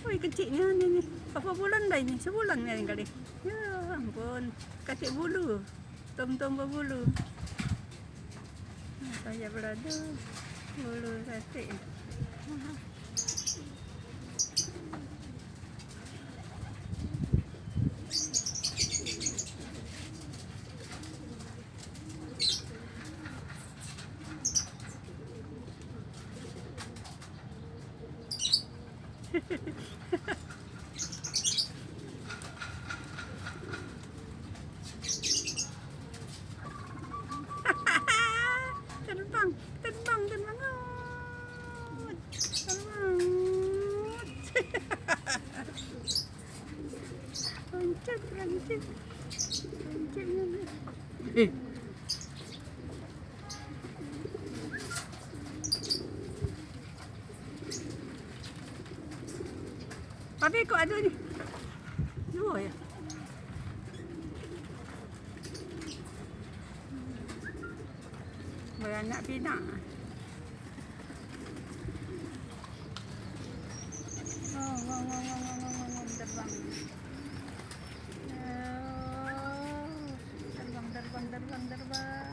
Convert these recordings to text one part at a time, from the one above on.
Wih, kecilnya ni. Berapa bulan dah ini? Sebulan ni kali. Ya ampun. Kacik bulu. Tom-tom berbulu. Saya berada. Bulu kacik. Terbang. Loncat. Tapi kok ada ni? Dua ya? Beranak pinak. Terbang. Terbang.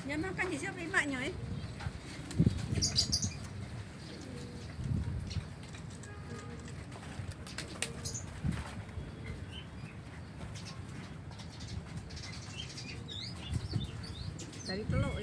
Dia makan di siapa imaknya Dari telur